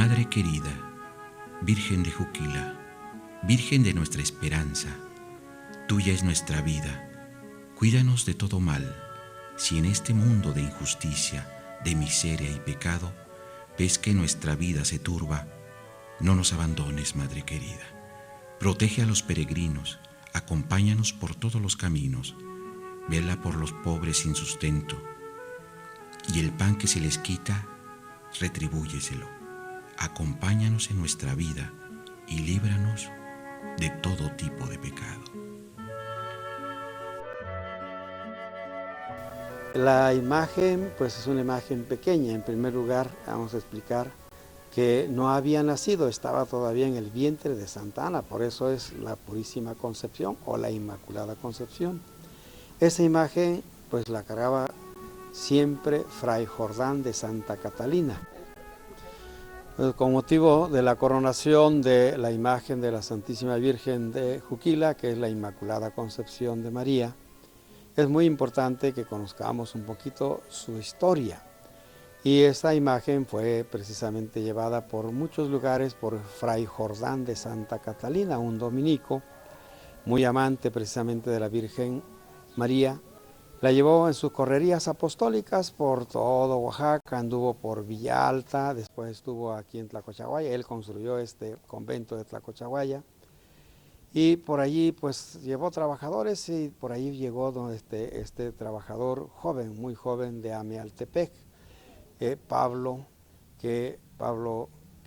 Madre querida, Virgen de Juquila, Virgen de nuestra esperanza, tuya es nuestra vida. Cuídanos de todo mal. Si en este mundo de injusticia, de miseria y pecado, ves que nuestra vida se turba, no nos abandones, Madre querida. Protege a los peregrinos, acompáñanos por todos los caminos, vela por los pobres sin sustento, y el pan que se les quita, retribúyeselo. Acompáñanos en nuestra vida y líbranos de todo tipo de pecado. La imagen, pues es una imagen pequeña. En primer lugar, vamos a explicar que no había nacido, estaba todavía en el vientre de Santa Ana, por eso es la Purísima Concepción o la Inmaculada Concepción. Esa imagen, pues la cargaba siempre Fray Jordán de Santa Catalina. Con motivo de la coronación de la imagen de la Santísima Virgen de Juquila, que es la Inmaculada Concepción de María, es muy importante que conozcamos un poquito su historia. Y esta imagen fue precisamente llevada por muchos lugares por Fray Jordán de Santa Catalina, un dominico, muy amante precisamente de la Virgen María. La llevó en sus correrías apostólicas por todo Oaxaca, anduvo por Villa Alta, después estuvo aquí en Tlacochahuaya, él construyó este convento de Tlacochahuaya. Y por allí pues llevó trabajadores y por allí llegó este trabajador joven, muy joven de Amealtepec, Pablo, que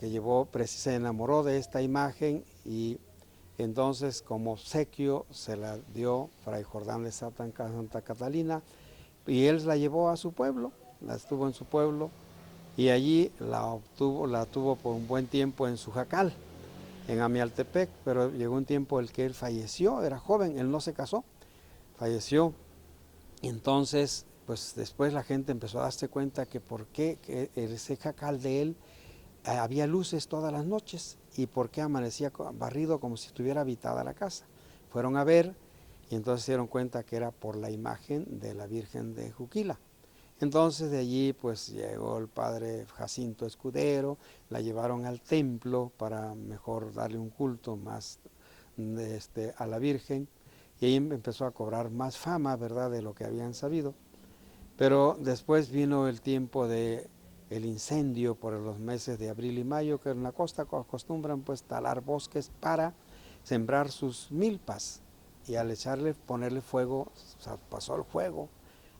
llevó, se enamoró de esta imagen y entonces como obsequio se la dio Fray Jordán de Santa Catalina y él la llevó a su pueblo, la estuvo en su pueblo y allí la tuvo por un buen tiempo en su jacal, en Amealtepec, pero llegó un tiempo en el que él falleció, era joven, él no se casó, falleció. Y entonces, pues después la gente empezó a darse cuenta que por qué que ese jacal de él había luces todas las noches y por qué amanecía barrido como si estuviera habitada la casa. Fueron a ver y entonces se dieron cuenta que era por la imagen de la Virgen de Juquila. Entonces de allí pues llegó el padre Jacinto Escudero, la llevaron al templo para mejor darle un culto más a la Virgen y ahí empezó a cobrar más fama, ¿verdad?, de lo que habían sabido. Pero después vino el tiempo de el incendio por los meses de abril y mayo, que en la costa acostumbran pues talar bosques para sembrar sus milpas y al ponerle fuego, o sea, pasó el fuego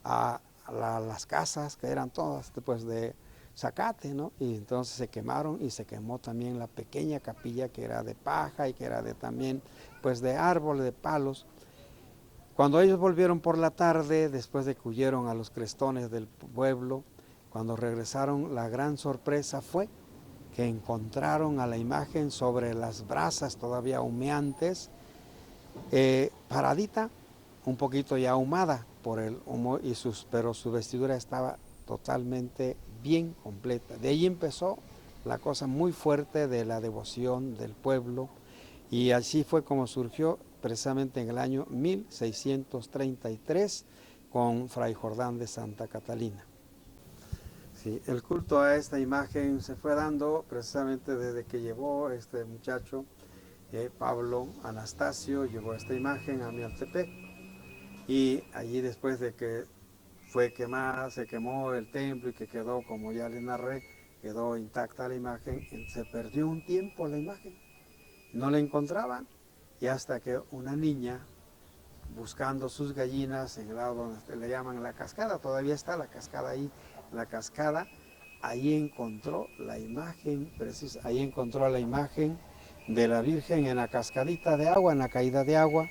a las casas que eran todas pues de zacate, ¿no? Y entonces se quemaron y se quemó también la pequeña capilla que era de paja y que era de también pues de árboles, de palos. Cuando ellos volvieron por la tarde, después de que huyeron a los crestones del pueblo, cuando regresaron, la gran sorpresa fue que encontraron a la imagen sobre las brasas todavía humeantes, paradita, un poquito ya ahumada por el humo, pero su vestidura estaba totalmente bien completa. De ahí empezó la cosa muy fuerte de la devoción del pueblo y así fue como surgió precisamente en el año 1633 con Fray Jordán de Santa Catalina. Sí, el culto a esta imagen se fue dando precisamente desde que llevó este muchacho, Pablo Anastasio, llevó esta imagen a Amealtepec y allí después de que fue quemada, se quemó el templo y que quedó, como ya les narré, quedó intacta la imagen, se perdió un tiempo la imagen, no la encontraban y hasta que una niña buscando sus gallinas en el lado donde le llaman la cascada, todavía está la cascada ahí, la cascada, ahí encontró la imagen precisa, ahí encontró la imagen de la Virgen en la cascadita de agua, en la caída de agua.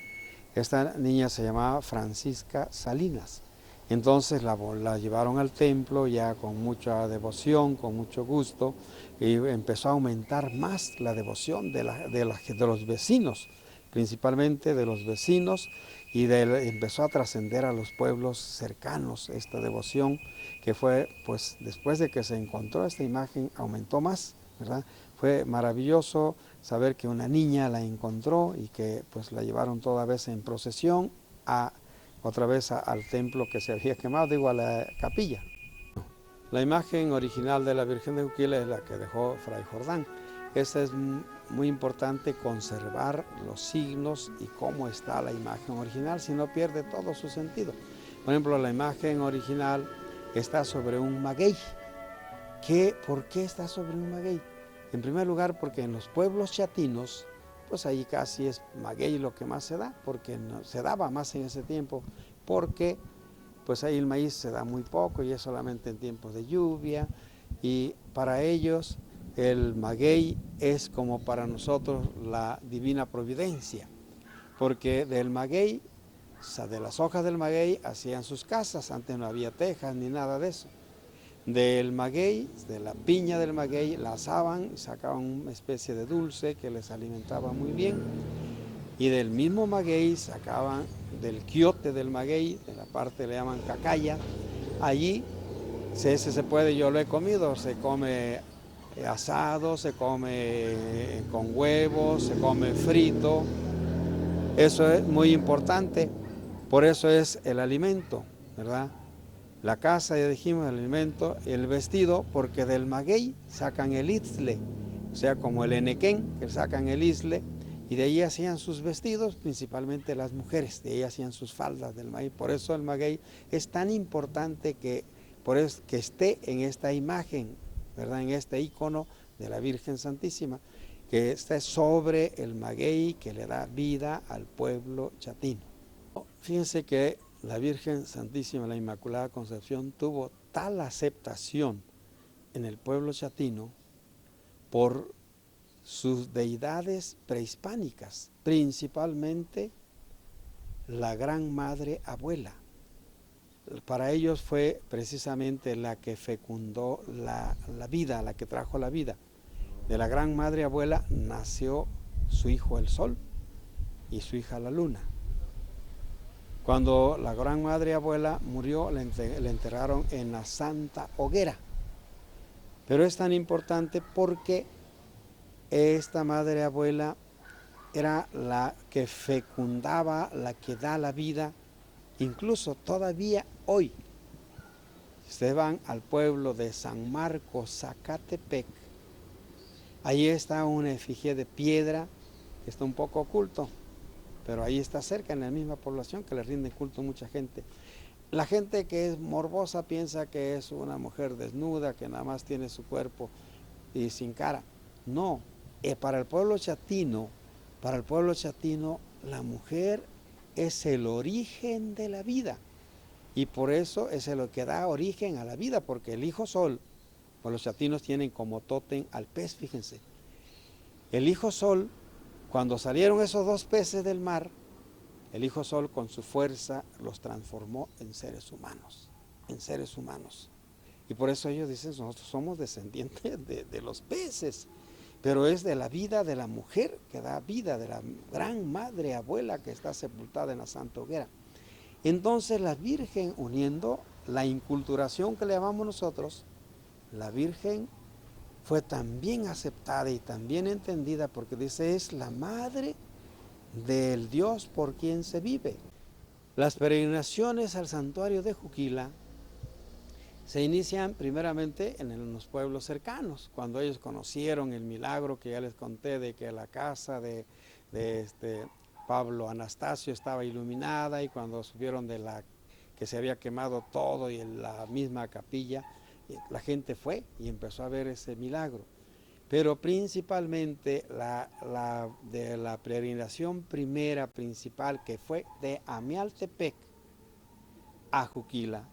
Esta niña se llamaba Francisca Salinas. Entonces la llevaron al templo ya con mucha devoción, con mucho gusto, y empezó a aumentar más la devoción de los vecinos, principalmente de los vecinos, y empezó a trascender a los pueblos cercanos esta devoción, que fue, pues después de que se encontró esta imagen, aumentó más, ¿verdad? Fue maravilloso saber que una niña la encontró y que pues la llevaron toda vez en procesión otra vez al templo que se había quemado, digo a la capilla. La imagen original de la Virgen de Juquila es la que dejó Fray Jordán. Esta es muy importante conservar los signos y cómo está la imagen original, si no pierde todo su sentido. Por ejemplo, la imagen original está sobre un maguey. ¿Por qué está sobre un maguey? En primer lugar, porque en los pueblos chatinos, pues ahí casi es maguey lo que más se da, porque no, se daba más en ese tiempo, porque pues ahí el maíz se da muy poco y es solamente en tiempos de lluvia, y para ellos el maguey es como para nosotros la divina providencia, porque del maguey, o sea, de las hojas del maguey hacían sus casas, antes no había tejas ni nada de eso. Del maguey, de la piña del maguey, la asaban y sacaban una especie de dulce que les alimentaba muy bien. Y del mismo maguey sacaban del quiote del maguey, de la parte le llaman cacaya. Allí, ese se puede, yo lo he comido, se come asado, se come con huevos, se come frito. Eso es muy importante, por eso es el alimento, ¿verdad? La casa, ya dijimos, el alimento, el vestido, porque del maguey sacan el itzle, o sea, como el enequén, que sacan el isle, y de ahí hacían sus vestidos, principalmente las mujeres, de ahí hacían sus faldas del maguey. Por eso el maguey es tan importante que esté en esta imagen, ¿verdad? En este icono de la Virgen Santísima, que esté sobre el maguey que le da vida al pueblo chatino. Fíjense que la Virgen Santísima, la Inmaculada Concepción, tuvo tal aceptación en el pueblo chatino por sus deidades prehispánicas, principalmente la Gran Madre Abuela. Para ellos fue precisamente la que fecundó la vida, la que trajo la vida. De la Gran Madre Abuela nació su hijo el Sol y su hija la Luna. Cuando la Gran Madre Abuela murió, le enterraron en la Santa Hoguera. Pero es tan importante porque esta Madre Abuela era la que fecundaba, la que da la vida, incluso todavía hoy. Si ustedes van al pueblo de San Marcos, Zacatepec, ahí está una efigie de piedra que está un poco oculto, pero ahí está cerca, en la misma población, que le rinde culto a mucha gente. La gente que es morbosa piensa que es una mujer desnuda, que nada más tiene su cuerpo y sin cara. No, para el pueblo chatino, la mujer es el origen de la vida. Y por eso es lo que da origen a la vida, porque el hijo sol, pues los chatinos tienen como tótem al pez, fíjense. El hijo sol, cuando salieron esos dos peces del mar, el hijo sol con su fuerza los transformó en seres humanos, Y por eso ellos dicen, nosotros somos descendientes de los peces, pero es de la vida de la mujer que da vida, de la Gran Madre Abuela que está sepultada en la Santa Hoguera. Entonces la Virgen, uniendo la inculturación que le llamamos nosotros, la Virgen fue también aceptada y también entendida, porque dice, es la madre del Dios por quien se vive. Las peregrinaciones al santuario de Juquila se inician primeramente en los pueblos cercanos, cuando ellos conocieron el milagro que ya les conté de que la casa de Pablo Anastasio estaba iluminada, y cuando supieron que se había quemado todo y en la misma capilla, la gente fue y empezó a ver ese milagro. Pero principalmente de la peregrinación primera principal, que fue de Amialtepec a Juquila,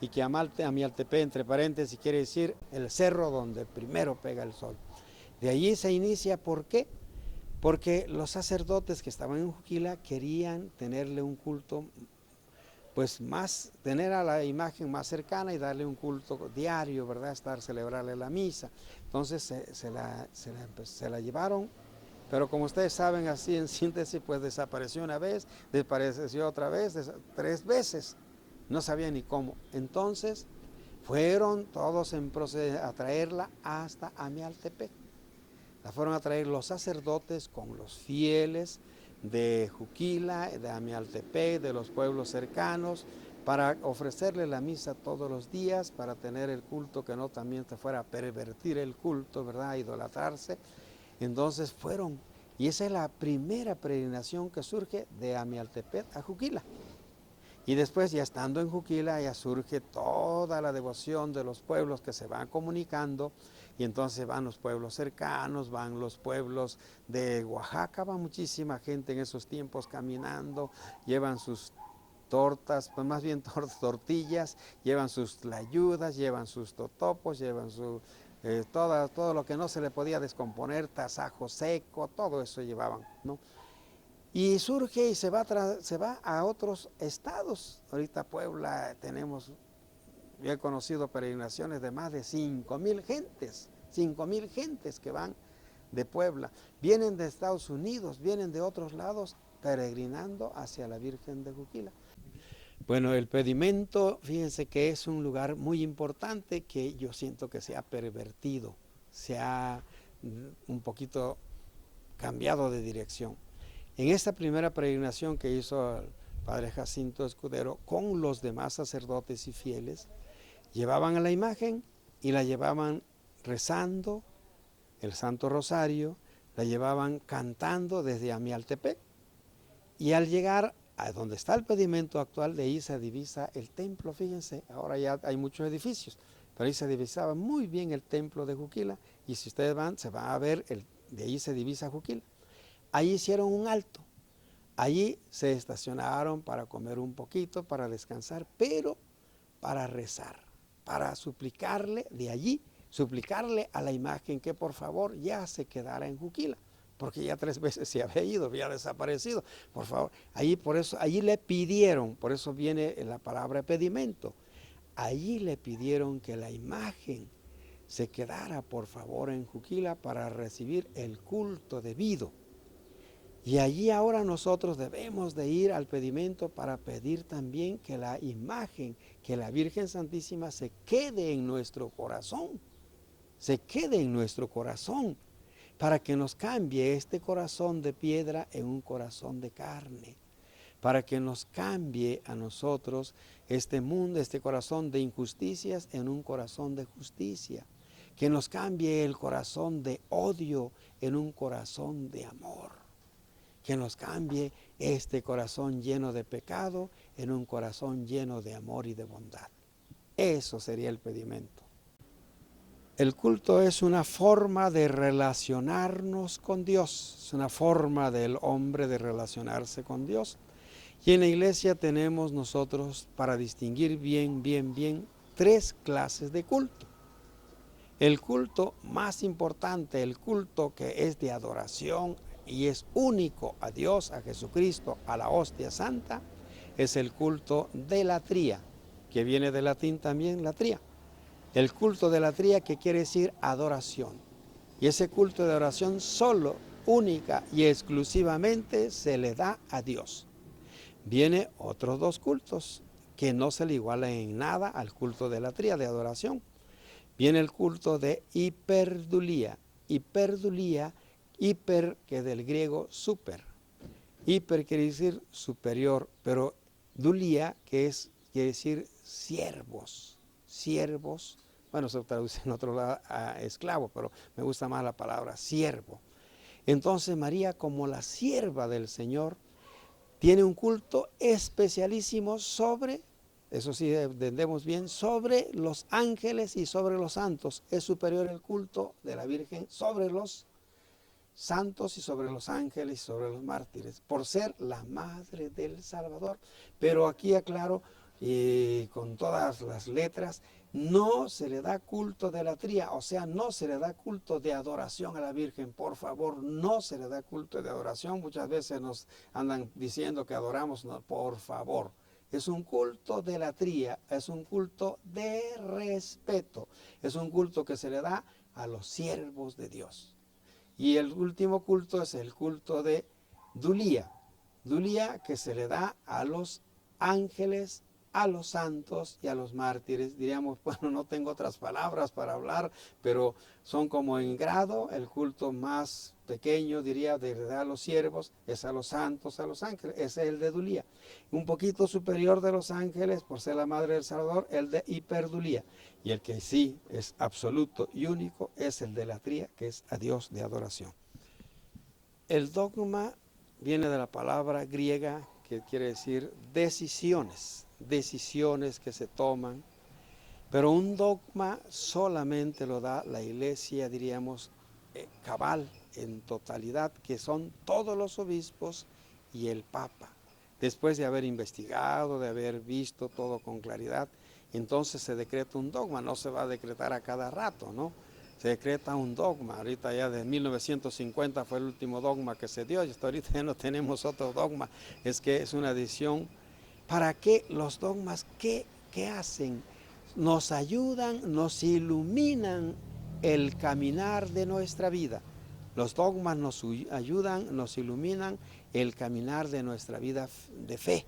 y que Amialtepec, entre paréntesis, quiere decir el cerro donde primero pega el sol. De allí se inicia. ¿Por qué? Porque los sacerdotes que estaban en Juquila querían tenerle un culto, pues más, tener a la imagen más cercana y darle un culto diario, ¿verdad? Celebrarle la misa. Entonces se la llevaron, pero como ustedes saben, así en síntesis, pues desapareció una vez, desapareció otra vez, 3 veces, no sabían ni cómo. Entonces fueron todos en proceso a traerla hasta Amialtepec. La fueron a traer los sacerdotes con los fieles de Juquila, de Amialtepec, de los pueblos cercanos, para ofrecerle la misa todos los días, para tener el culto, que no también se fuera a pervertir el culto, ¿verdad?, a idolatrarse. Entonces fueron, y esa es la primera peregrinación que surge de Amialtepec a Juquila. Y después, ya estando en Juquila, ya surge toda la devoción de los pueblos que se van comunicando, y entonces van los pueblos cercanos, van los pueblos de Oaxaca, va muchísima gente en esos tiempos caminando, llevan sus tortas, pues más bien tortillas, llevan sus tlayudas, llevan sus totopos, llevan todo lo que no se le podía descomponer, tasajo seco, todo eso llevaban, ¿no? Y surge y se va a otros estados. Ahorita Puebla tenemos, yo he conocido peregrinaciones de más de 5,000 gentes, 5,000 gentes que van de Puebla. Vienen de Estados Unidos, vienen de otros lados peregrinando hacia la Virgen de Juquila. Bueno, el pedimento, fíjense que es un lugar muy importante que yo siento que se ha pervertido, se ha un poquito cambiado de dirección. En esta primera peregrinación que hizo el padre Jacinto Escudero con los demás sacerdotes y fieles, llevaban a la imagen y la llevaban rezando el Santo Rosario, la llevaban cantando desde Amialtepec, y al llegar a donde está el pedimento actual, de ahí se divisa el templo. Fíjense, ahora ya hay muchos edificios, pero ahí se divisaba muy bien el templo de Juquila, y si ustedes van, se va a ver, de ahí se divisa Juquila. Ahí hicieron un alto, allí se estacionaron para comer un poquito, para descansar, pero para rezar, para suplicarle de allí, suplicarle a la imagen que por favor ya se quedara en Juquila, porque ya 3 veces se había ido, había desaparecido, por favor. Allí le pidieron, por eso viene la palabra pedimento, allí le pidieron que la imagen se quedara por favor en Juquila para recibir el culto debido. Y allí ahora nosotros debemos de ir al pedimento para pedir también que la imagen, que la Virgen Santísima se quede en nuestro corazón, se quede en nuestro corazón, para que nos cambie este corazón de piedra en un corazón de carne, para que nos cambie a nosotros este mundo, este corazón de injusticias en un corazón de justicia, que nos cambie el corazón de odio en un corazón de amor, que nos cambie este corazón lleno de pecado en un corazón lleno de amor y de bondad. Eso sería el pedimento. El culto es una forma de relacionarnos con Dios, es una forma del hombre de relacionarse con Dios. Y en la iglesia tenemos nosotros, para distinguir bien, 3 clases de culto. El culto más importante, el culto que es de adoración y es único a Dios, a Jesucristo, a la hostia santa, es el culto de latría, que viene del latín también latría. El culto de latría, que quiere decir adoración. Y ese culto de adoración solo, única y exclusivamente se le da a Dios. Viene otros 2 cultos que no se le igualan en nada al culto de latría, de adoración. Viene el culto de hiperdulía. Hiperdulía, hiper, que del griego super. Hiper quiere decir superior, pero dulía, quiere decir siervos. Siervos, bueno, se traduce en otro lado a esclavo, pero me gusta más la palabra siervo. Entonces María, como la sierva del Señor, tiene un culto especialísimo sobre, eso sí entendemos bien, sobre los ángeles y sobre los santos. Es superior el culto de la Virgen sobre los santos y sobre los ángeles y sobre los mártires, por ser la madre del Salvador. Pero aquí aclaro, con todas las letras, no se le da culto de latría, o sea, no se le da culto de adoración a la Virgen, por favor, no se le da culto de adoración. Muchas veces nos andan diciendo que adoramos, no, por favor. Es un culto de latría, es un culto de respeto, es un culto que se le da a los siervos de Dios. Y el último culto es el culto de dulía, dulía que se le da a los ángeles, a los santos y a los mártires. Diríamos, bueno, no tengo otras palabras para hablar, pero son como en grado. El culto más pequeño, diría, de a los siervos, es a los santos, a los ángeles, ese es el de dulía. Un poquito superior de los ángeles, por ser la madre del Salvador, el de hiperdulía. Y el que sí es absoluto y único es el de latría, que es a Dios de adoración. El dogma viene de la palabra griega que quiere decir decisiones, decisiones que se toman. Pero un dogma solamente lo da la iglesia, diríamos, cabal, en totalidad, que son todos los obispos y el Papa. Después de haber investigado, de haber visto todo con claridad, entonces se decreta un dogma, no se va a decretar a cada rato, ¿no? Se decreta un dogma, ahorita ya de 1950 fue el último dogma que se dio, y hasta ahorita ya no tenemos otro dogma, es que es una decisión. ¿Para qué los dogmas? ¿Qué hacen? Nos ayudan, nos iluminan el caminar de nuestra vida. Los dogmas nos ayudan, nos iluminan el caminar de nuestra vida de fe.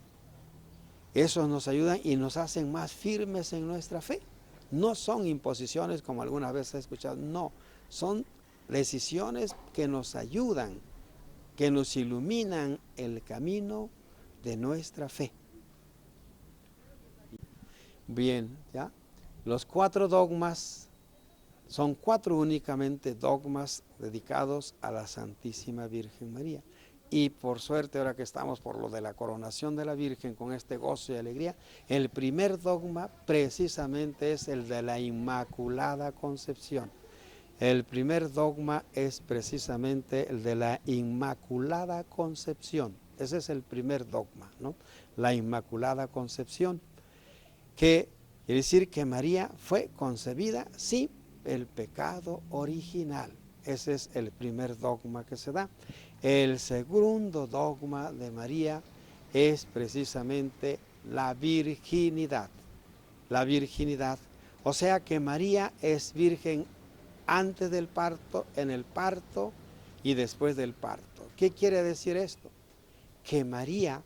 Esos nos ayudan y nos hacen más firmes en nuestra fe. No son imposiciones como alguna vez he escuchado, no, son decisiones que nos ayudan, que nos iluminan el camino de nuestra fe. Bien, ¿ya? Los 4 dogmas son 4 únicamente dogmas dedicados a la Santísima Virgen María. Y por suerte, ahora que estamos por lo de la coronación de la Virgen con este gozo y alegría, el primer dogma precisamente es el de la Inmaculada Concepción. El primer dogma es precisamente el de la Inmaculada Concepción. Ese es el primer dogma, ¿no? La Inmaculada Concepción, que quiere decir que María fue concebida sin el pecado original. Ese es el primer dogma que se da. El segundo dogma de María es precisamente la virginidad. La virginidad. O sea que María es virgen antes del parto, en el parto y después del parto. ¿Qué quiere decir esto? Que María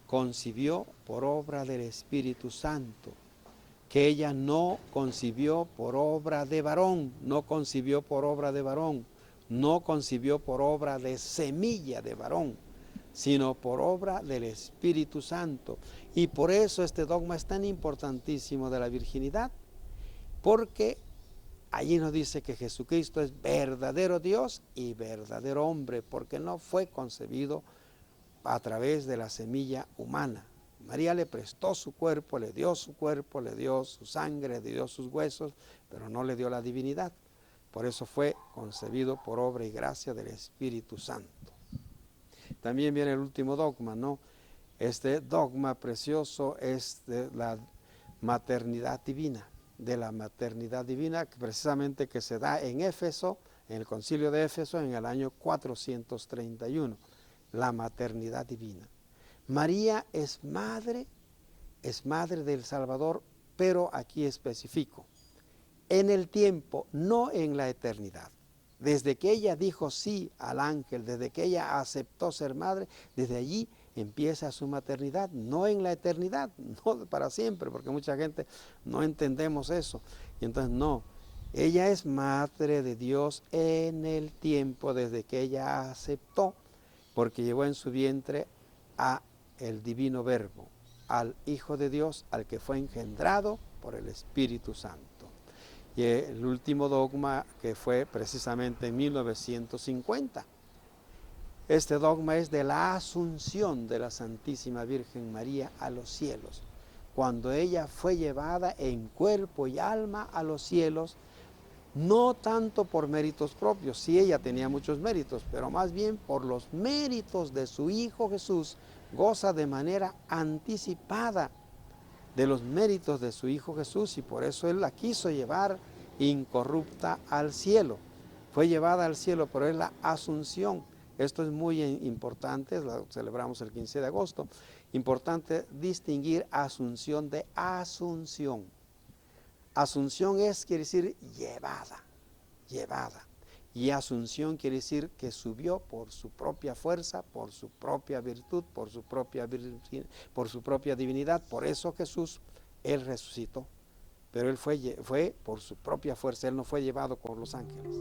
concibió por obra del Espíritu Santo, que ella no concibió por obra de varón, no concibió por obra de varón, no concibió por obra de semilla de varón, sino por obra del Espíritu Santo. Y por eso este dogma es tan importantísimo de la virginidad, porque allí nos dice que Jesucristo es verdadero Dios y verdadero hombre, porque no fue concebido a través de la semilla humana. María le prestó su cuerpo, le dio su sangre, le dio sus huesos, pero no le dio la divinidad. Por eso fue concebido por obra y gracia del Espíritu Santo. También viene el último dogma, ¿no? Este dogma precioso es de la maternidad divina, que precisamente que se da en Éfeso, en el concilio de Éfeso, en el año 431, la maternidad divina. María es madre del Salvador, pero aquí especifico, en el tiempo, no en la eternidad. Desde que ella dijo sí al ángel, desde que ella aceptó ser madre, desde allí empieza su maternidad, no en la eternidad, no para siempre, porque mucha gente no entendemos eso. Y entonces no, ella es madre de Dios en el tiempo, desde que ella aceptó, porque llevó en su vientre a el divino verbo, al Hijo de Dios, al que fue engendrado por el Espíritu Santo. Y el último dogma que fue precisamente en 1950. Este dogma es de la asunción de la Santísima Virgen María a los cielos, cuando ella fue llevada en cuerpo y alma a los cielos, no tanto por méritos propios, sí ella tenía muchos méritos, pero más bien por los méritos de su Hijo Jesús, goza de manera anticipada de los méritos de su Hijo Jesús, y por eso Él la quiso llevar incorrupta al cielo. Fue llevada al cielo, pero es la asunción. Esto es muy importante, lo celebramos el 15 de agosto. Importante distinguir asunción de asunción. Asunción quiere decir llevada. Y asunción quiere decir que subió por su propia fuerza, por su propia virtud, por su propia divinidad. Por eso Jesús, Él resucitó. Pero Él fue por su propia fuerza, Él no fue llevado por los ángeles.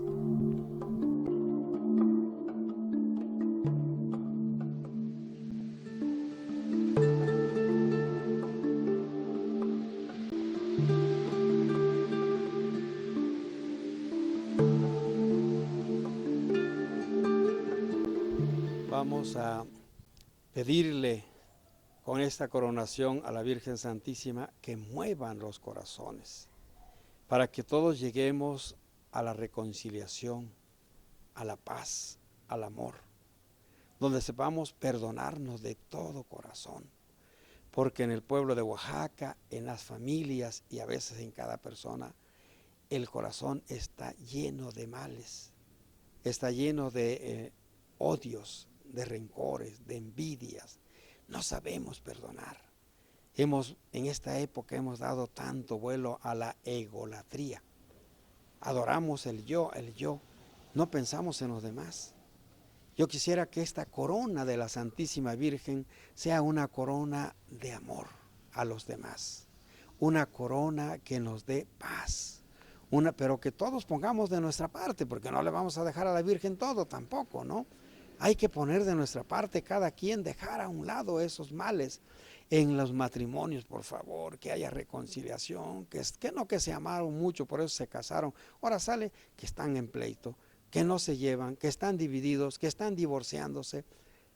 Vamos a pedirle con esta coronación a la Virgen Santísima que muevan los corazones, para que todos lleguemos a la reconciliación, a la paz, al amor, donde sepamos perdonarnos de todo corazón, porque en el pueblo de Oaxaca, en las familias y a veces en cada persona, el corazón está lleno de males, está lleno de odios, de rencores, de envidias. No sabemos perdonar. En esta época hemos dado tanto vuelo a la egolatría. Adoramos el yo, no pensamos en los demás. Yo quisiera que esta corona de la Santísima Virgen sea una corona de amor a los demás, una corona que nos dé paz, pero que todos pongamos de nuestra parte, porque no le vamos a dejar a la Virgen todo tampoco, ¿no? Hay que poner de nuestra parte cada quien, dejar a un lado esos males. En los matrimonios, por favor, que haya reconciliación, que no que se amaron mucho, por eso se casaron. Ahora sale que están en pleito, que no se llevan, que están divididos, que están divorciándose.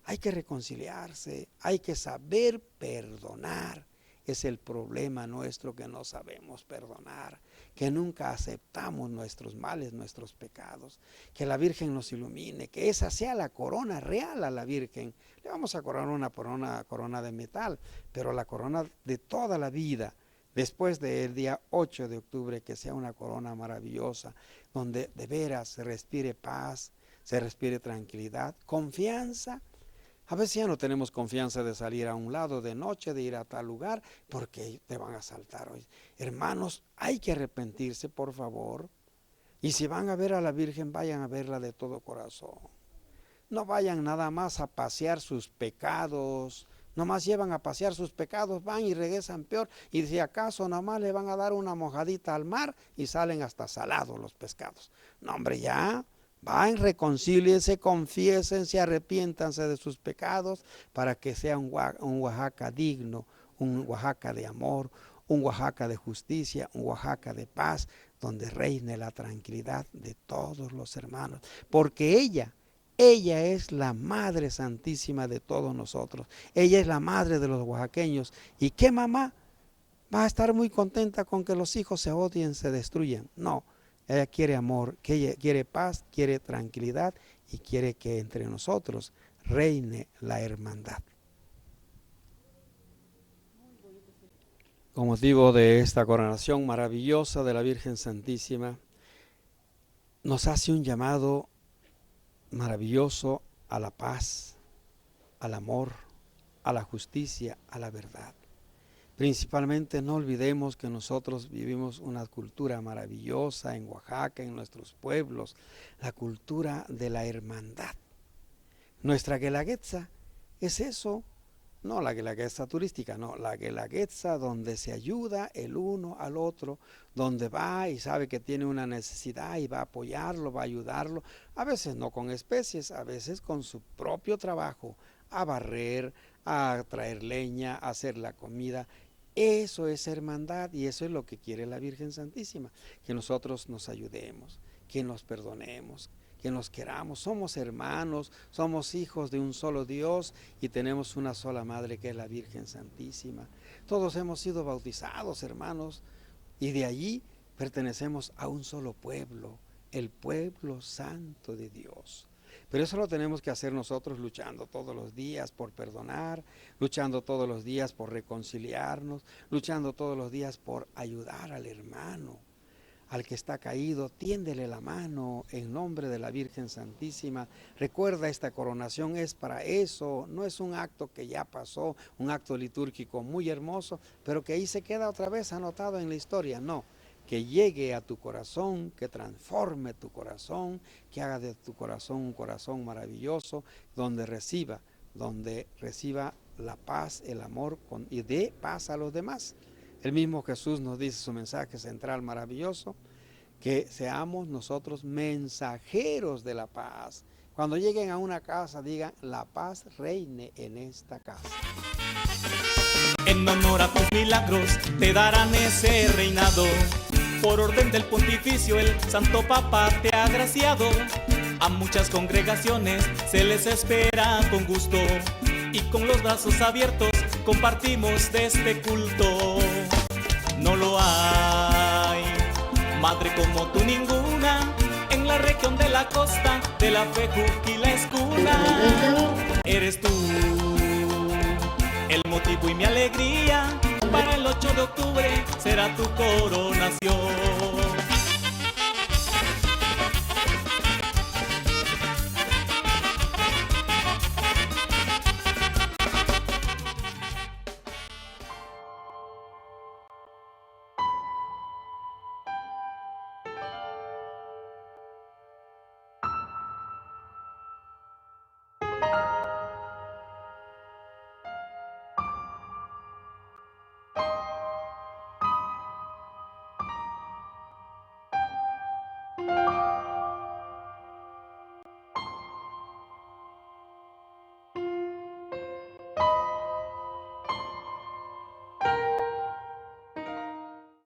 Hay que reconciliarse, hay que saber perdonar. Es el problema nuestro, que no sabemos perdonar, que nunca aceptamos nuestros males, nuestros pecados. Que la Virgen nos ilumine, que esa sea la corona real a la Virgen. Le vamos a coronar una corona de metal, pero la corona de toda la vida, después del día 8 de octubre, que sea una corona maravillosa, donde de veras se respire paz, se respire tranquilidad, confianza. A veces ya no tenemos confianza de salir a un lado de noche, de ir a tal lugar, porque te van a asaltar hoy. Hermanos, hay que arrepentirse, por favor. Y si van a ver a la Virgen, vayan a verla de todo corazón. No vayan nada más a pasear sus pecados. Nomás llevan a pasear sus pecados, van y regresan peor. Y si acaso nomás le van a dar una mojadita al mar y salen hasta salados los pescados. No, hombre, ya. Vayan, reconcíliense, confiésense, arrepiéntanse de sus pecados, para que sea un Oaxaca digno, un Oaxaca de amor, un Oaxaca de justicia, un Oaxaca de paz, donde reine la tranquilidad de todos los hermanos. Porque ella es la Madre Santísima de todos nosotros. Ella es la madre de los oaxaqueños. ¿Y qué mamá va a estar muy contenta con que los hijos se odien, se destruyan? No. Ella quiere amor, que ella quiere paz, quiere tranquilidad y quiere que entre nosotros reine la hermandad. Con motivo de esta coronación maravillosa de la Virgen Santísima, nos hace un llamado maravilloso a la paz, al amor, a la justicia, a la verdad. Principalmente no olvidemos que nosotros vivimos una cultura maravillosa en Oaxaca, en nuestros pueblos, la cultura de la hermandad. Nuestra Guelaguetza es eso, no la Guelaguetza turística, no, la Guelaguetza donde se ayuda el uno al otro, donde va y sabe que tiene una necesidad y va a apoyarlo, va a ayudarlo, a veces no con especies, a veces con su propio trabajo, a barrer, a traer leña, a hacer la comida. Eso es hermandad y eso es lo que quiere la Virgen Santísima, que nosotros nos ayudemos, que nos perdonemos, que nos queramos. Somos hermanos, somos hijos de un solo Dios y tenemos una sola Madre, que es la Virgen Santísima. Todos hemos sido bautizados, hermanos, y de allí pertenecemos a un solo pueblo, el pueblo santo de Dios. Pero eso lo tenemos que hacer nosotros, luchando todos los días por perdonar, luchando todos los días por reconciliarnos, luchando todos los días por ayudar al hermano, al que está caído. Tiéndele la mano en nombre de la Virgen Santísima. Recuerda, esta coronación es para eso, no es un acto que ya pasó, un acto litúrgico muy hermoso, pero que ahí se queda otra vez anotado en la historia. No. Que llegue a tu corazón, que transforme tu corazón, que haga de tu corazón un corazón maravilloso, donde reciba la paz, el amor y dé paz a los demás. El mismo Jesús nos dice su mensaje central maravilloso, que seamos nosotros mensajeros de la paz. Cuando lleguen a una casa, digan: la paz reine en esta casa. En honor a tus milagros te darán ese reinado. Por orden del pontificio el Santo Papa te ha agraciado. A muchas congregaciones se les espera con gusto y con los brazos abiertos compartimos de este culto. No lo hay, madre como tú ninguna, en la región de la costa de la fe Juquila es cuna. Eres tú el motivo y mi alegría, para el 8 de octubre será tu coronación.